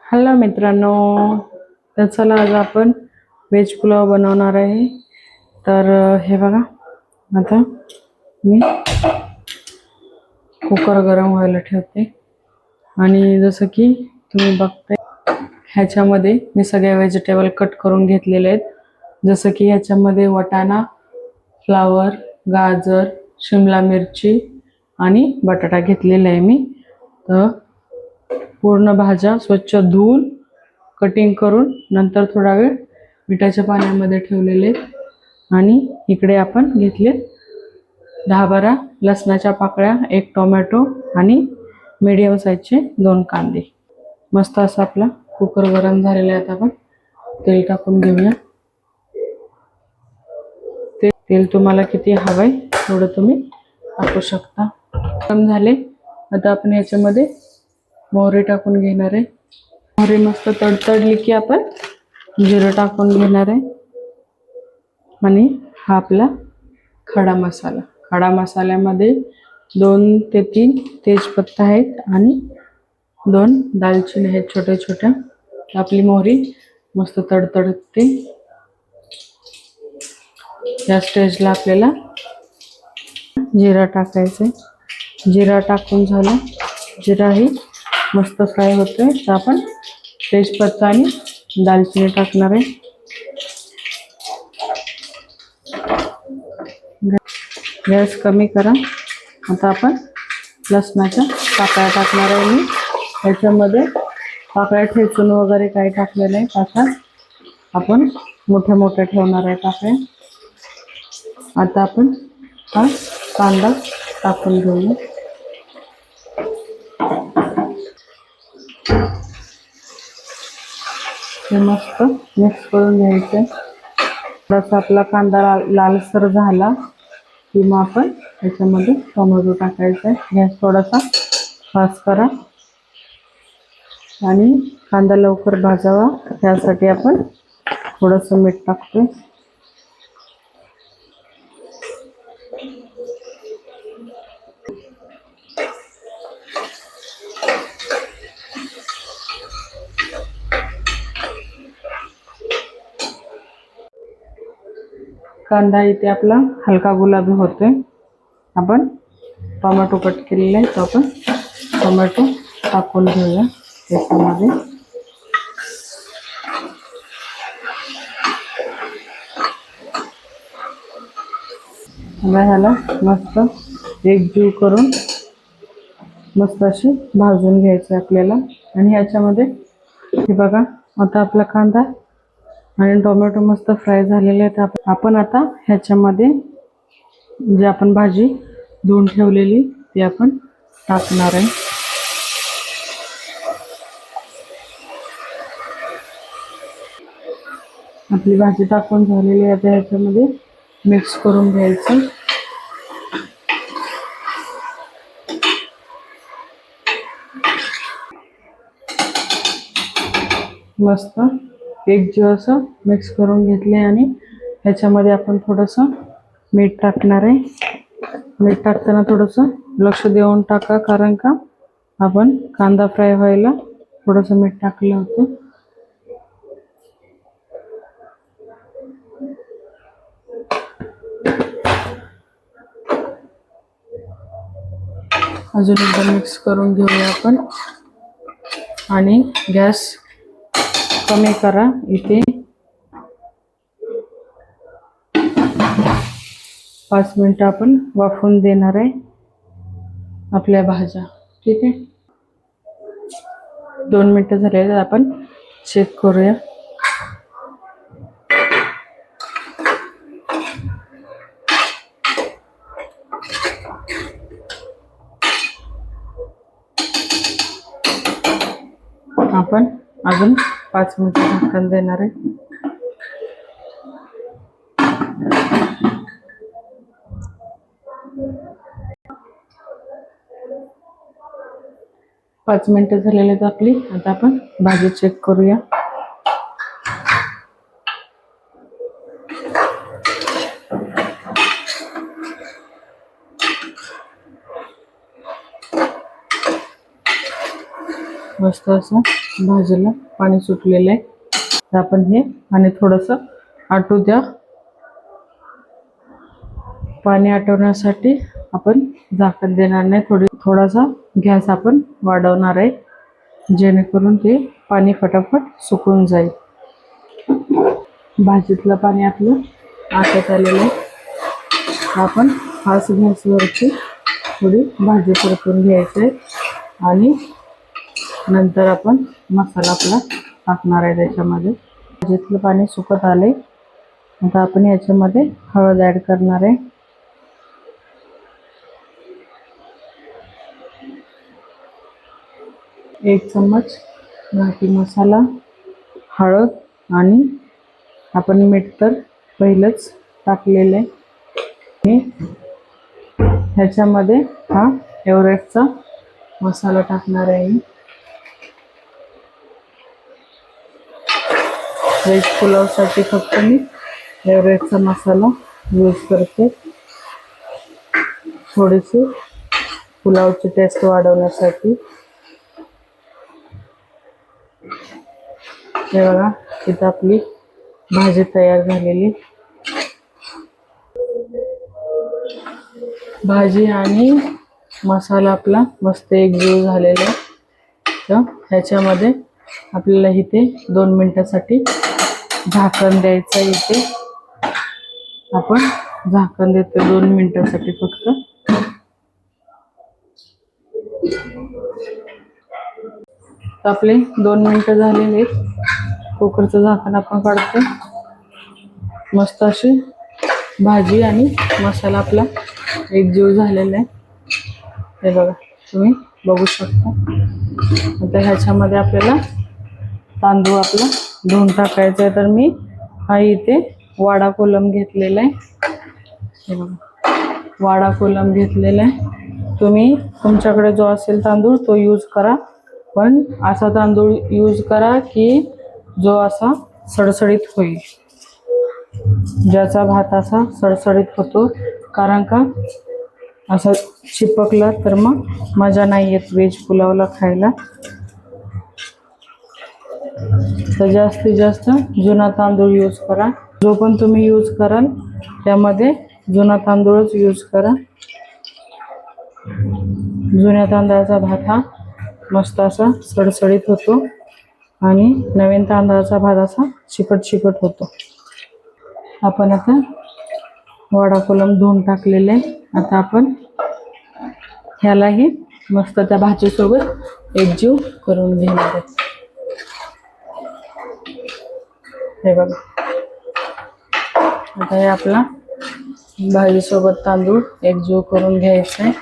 Hello मित्रांनो, तर चला आज आपण व्हेज पुलाव बनवणार आहे. तर हे बघा, आता मी कुकर गरम व्हायला ठेवते आणि जसं की तुम्ही बघताय ह्याच्यामध्ये मी सगळे व्हेजिटेबल कट करून घेतलेले आहेत. जसं की ह्याच्यामध्ये वाटाणा, फ्लावर, गाजर, शिमला मिरची आणि बटाटा घेतलेला आहे मी. तर पूर्ण भाज्या स्वच्छ धुवून कटिंग करून नंतर थोडा वेळ मिठाच्या पाण्यामध्ये ठेवलेले आणि इकडे आपण घेतले 10-12 लसणाच्या पाकळ्या, एक टोमॅटो आणि मीडियम साईजचे 2 कांदे. मस्त असा आपला कुकर गरम झालेला आहे. आता आपण तेल टाकून घेऊया. तेल तुम्हाला किती हवंय थोडं तुम्ही टाकू शकता. गरम झाले. आता आपण याच्यामध्ये मोहरी टाकून घेणार आहे. मोहरी मस्त तडतडली की आपण जिरं टाकून घेणार आहे आणि हा आपला खडा मसाला. खडा मसाल्यामध्ये 2 ते 3 तेजपत्ता आहेत आणि 2 दालचिनी आहेत छोट्या छोट्या. आपली मोहरी मस्त तडतडते. या स्टेजला आपल्याला जिरा टाकायचं. जिरा टाकून झाला, जिराही मस्त फ्राय होतोय तर आपण तेजपत्ता आणि दालचिनी टाकणार आहे. गॅस कमी करा. आता आपण लसणाच्या पाकळ्या टाकणार आहे. मी ह्याच्यामध्ये पाकळ्या ठेचून वगैरे काही टाकले नाही. पाकळ्या आपण मोठ्या मोठ्या ठेवणार आहे पाकळ्या. आता आपण हा कांदा टाकून घेऊया. हे मस्त मिक्स करून घ्यायचं. थोडासा आपला कांदा लालसर झाला की मग आपण याच्यामध्ये टोमॅटो टाकायचा. गॅस थोडासा फास्ट करा आणि कांदा लवकर भाजावा त्यासाठी आपण थोडंसं मीठ टाकतोय. कांदा इथे आपला हलका गुलाबी होतोय. आपण टोमॅटो कट केलेला आहे तो आपण टोमॅटो टाकून घेऊया त्याच्यामध्ये. ह्याला मस्त एकजीव करून मस्त अशी भाजून घ्यायचं आपल्याला. आणि ह्याच्यामध्ये हे बघा, आता आपला कांदा आणि टोमॅटो मस्त फ्राय झालेले आहेत. आपण आता ह्याच्यामध्ये जे आपण भाजी धुवून ठेवलेली ती आपण टाकणार आहे. आपली भाजी टाकून झालेली आहे. आता ह्याच्यामध्ये मिक्स करून घ्यायचं. मस्त एकजीव असं मिक्स करून घेतले आणि ह्याच्यामध्ये आपण थोडंसं मीठ टाकणार आहे. मीठ टाकताना थोडंसं लक्ष देऊन टाका, कारण का आपण कांदा फ्राय व्हायला थोडंसं मीठ टाकलं होतं. अजून एकदा मिक्स करून घेऊया आपण आणि गॅस कमी करा. इथे 5 मिनिटं आपण वाफवून देणार आहे आपल्या भाज्या. ठीक आहे, 2 मिनिटं झाले तर आपण चेक करूया. आपण अजून 5 मिनिटं झाकण देणार आहे. पाच मिनिटं झालेली आहेत आपली. आता आपण भाजी चेक करूया. मस्त असं भाजीला पाणी सुटलेलं आहे. तर आपण हे आणि थोडंसं आटू द्या. पाणी आटवण्यासाठी आपण झाकण देणार नाही, थोडासा गॅस आपण वाढवणार आहे, जेणेकरून ते पाणी फटाफट सुकून जाईल. भाजीतलं पाणी आपलं आटत आलेलं आहे. आपण फास्ट गॅसवरती थोडी भाजी परतून घ्यायची आहे आणि नंतर आपण मसाला आपला टाकणार आहे त्याच्यामध्ये. भाजीतलं पाणी सुकत आले. आता आपण याच्यामध्ये हळद ॲड करणार आहे. एक चम्मच घाटी मसाला, हळद आणि आपण मीठ तर पहिलंच टाकलेलं आहे. ह्याच्यामध्ये हा एव्हरेस्टचा मसाला टाकणार आहे. व्हेज पुलावसाठी फक्त मी एव्हरेस्टचा मसाला यूज करते, थोडीशी पुलावची टेस्ट वाढवण्यासाठी. हे बघा, इथं आपली भाजी तयार झालेली. भाजी आणि मसाला आपला मस्त एकजीव झालेला आहे. तर ह्याच्यामध्ये आपल्याला इथे 2 मिनिटासाठी झाकण द्यायचं. इथे आपण झाकण देतो 2 मिनिटासाठी फक्त. आपले 2 मिनिटं झालेले आहेत. कुकरचं झाकण आपण काढतो. मस्त अशी भाजी आणि मसाला आपला एकजीव झालेला आहे. हे बघा, तुम्ही बघू शकता. आता ह्याच्यामध्ये आपल्याला तांदूळ आपला धुवून टाकायचा आहे. तर मी हा इथे वाडा कोलम घेतलेला आहे. हे बघा, वाडा कोलम घेतलेला आहे. तुम्ही तुमच्याकडे जो असेल तांदूळ तो यूज करा, पण असा तांदूळ यूज करा की जो असा सडसडीत होईल, ज्याचा भात असा सडसडीत होतो. कारण का असं चिपकला तर मग मजा नाही येत व्हेज पुलावला खायला. तर जास्तीत जास्त जुना तांदूळ यूज करा. जो पण तुम्ही यूज कराल त्यामध्ये जुना तांदूळच यूज करा. जुन्या तांदळाचा भात हा मस्त असा सडसडीत होतो आणि नवीन तांदळाचा भात असा चिकट होतो. आपण आता वाडा कोलम धुवून टाकलेले आहे. आता आपण ह्यालाही मस्त त्या भाजीसोबत एकजीव करून घेणार आहे. हे बघा, आता हे आपला भाजीसोबत तांदूळ एकजीव करून घ्यायचा आहे.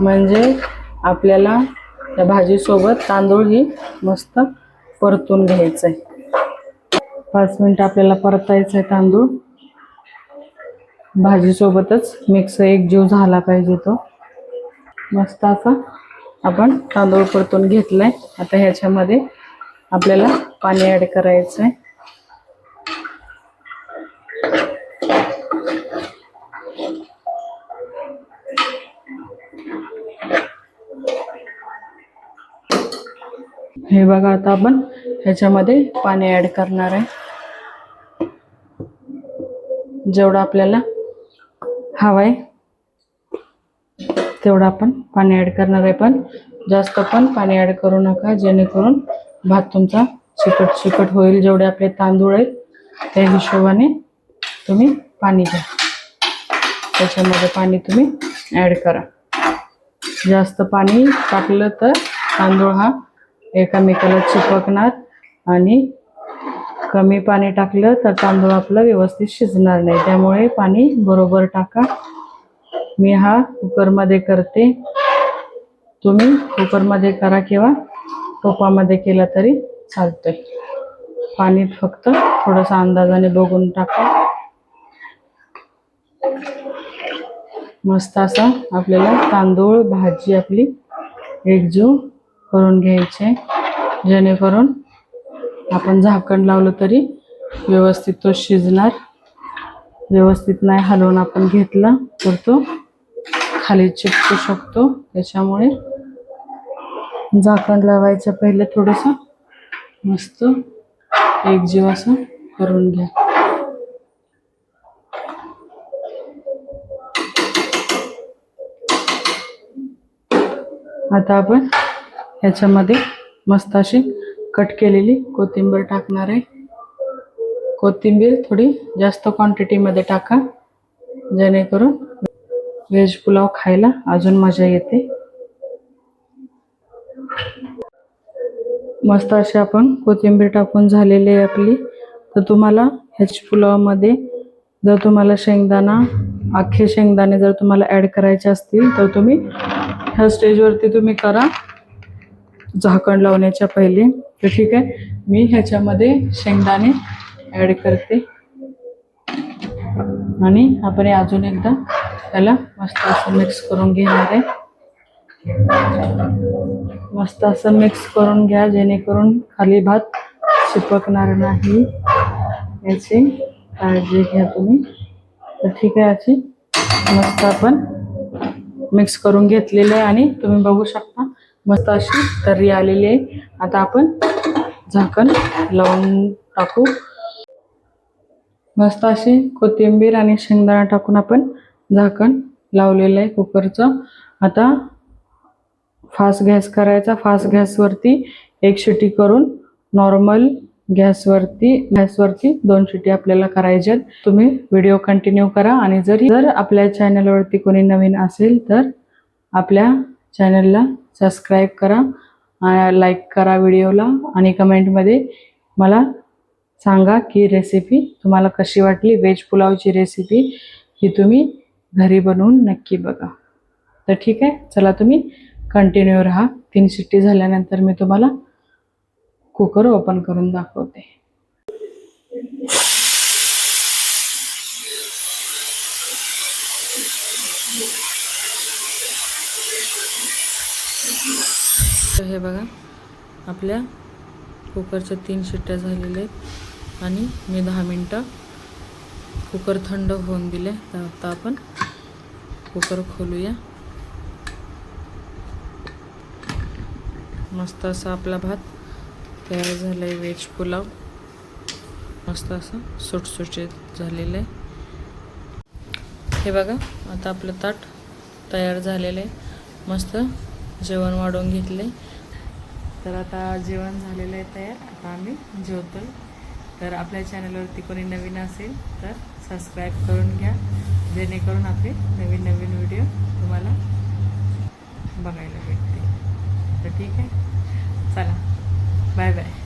म्हणजे आपल्याला त्या भाजीसोबत तांदूळ ही मस्त परतून घ्यायचं आहे. 5 मिनिटं आपल्याला परतायचं आहे तांदूळ. भाजीसोबतच मिक्स एकजीव झाला पाहिजे तो. मस्त असा आपण तांदूळ परतून घेतलाय. आता ह्याच्यामध्ये आपल्याला पाणी ॲड करायचं आहे. हे बघा, आता आपण ह्याच्यामध्ये पाणी ॲड करणार आहे. जेवढं आपल्याला हवंय तेवढं आपण पाणी ॲड करणार आहे, पण जास्त पण पाणी ॲड करू नका, जेणेकरून भात तुमचा चिकट होईल. जेवढे आपले तांदूळ आहेत त्या हिशोबाने तुम्ही पाणी घ्या. त्याच्यामध्ये पाणी तुम्ही ॲड करा. जास्त पाणी टाकलं तर तांदूळ हा एकामेकाला चिपकणार आणि कमी पाणी टाकलं तर तांदूळ आपला व्यवस्थित शिजणार नाही. त्यामुळे पाणी बरोबर टाका. मी हा कुकरमध्ये करते. तुम्ही कुकरमध्ये करा किंवा टोपामध्ये केला तरी चालतंय. पाणी फक्त थोडंसं अंदाजाने बघून टाका. मस्त असा आपल्याला तांदूळ भाजी आपली एकजीव करून घ्यायचे, जेणेकरून आपण झाकण लावलं तरी व्यवस्थित तो शिजणार. व्यवस्थित नाही हलवून आपण घेतला तर तो खाली चिपकू शकतो. त्याच्यामुळे झाकण लावायच्या पहिले थोडंसं मस्त एकजीव असं करून घ्या. आता आपण ह्याच्यामध्ये मस्त अशी कट केलेली कोथिंबीर टाकणार आहे. कोथिंबीर थोडी जास्त क्वांटिटीमध्ये टाका, जेणेकरून व्हेज पुलाव खायला अजून मजा येते. मस्त अशी आपण कोथिंबीर टाकून झालेली आहे आपली. तर तुम्हाला ह्याच पुलावामध्ये जर तुम्हाला शेंगदाणा, अख्खे शेंगदाणे जर तुम्हाला ॲड करायचे असतील तर तुम्ही ह्या स्टेजवरती तुम्ही करा झाकण लावण्याच्या पहिले. तर ठीक आहे, मी ह्याच्यामध्ये शेंगदाणे ॲड करते आणि आपण अजून एकदा त्याला मस्त असं मिक्स करून घेणार आहे. मस्त असं मिक्स करून घ्या, जेणेकरून खाली भात चिपकणार नाही याची काळजी घ्या तुम्ही. तर ठीक आहे, अशी मस्त आपण मिक्स करून घेतलेलं आहे आणि तुम्ही बघू शकता मस्त अशी तर्री आलेली आहे. आता आपण झाकण लावून टाकू. मस्त अशी कोथिंबीर आणि शेंगदाणा टाकून आपण झाकण लावलेलं आहे कुकरचं. आता फास्ट गॅस करायचा. फास्ट गॅसवरती एक शिटी करून नॉर्मल गॅसवरती 2 शिटी आपल्याला करायच्यात. तुम्ही व्हिडिओ कंटिन्यू करा आणि जर आपल्या चॅनलवरती कोणी नवीन असेल तर आपल्या चॅनलला सबस्क्राईब करा, लाईक करा व्हिडिओला आणि कमेंटमध्ये मला सांगा की रेसिपी तुम्हाला कशी वाटली. व्हेज पुलावची रेसिपी ही तुम्ही घरी बनवून नक्की बघा. तर ठीक आहे, चला तुम्ही कंटिन्यू राहा. 3 शिट्टी झाल्यानंतर मी तुम्हाला कुकर ओपन करून दाखवते. तर हे बघा, आपल्या कुकरच्या 3 शिट्ट्या झालेल्या आहेत आणि मी 10 मिनटं कुकर थंड होऊन दिले. तर आता आपण कुकर खोलूया. मस्त असा आपला भात तयार झाला आहे. व्हेज पुलाव मस्त असं सुटसुटीत झालेलं आहे. हे बघा, आता आपलं ताट तयार झालेलं आहे. मस्त जेवण वाढवून घेतले. तर आता जेवण झालेलं आहे तयार. आता आम्ही जेवतो. तर आपल्या चॅनलवरती कोणी नवीन असेल तर सबस्क्राईब करून घ्या, जेणेकरून आपले नवीन व्हिडिओ तुम्हाला बघायला भेटते. तर ठीक आहे, चला बाय बाय.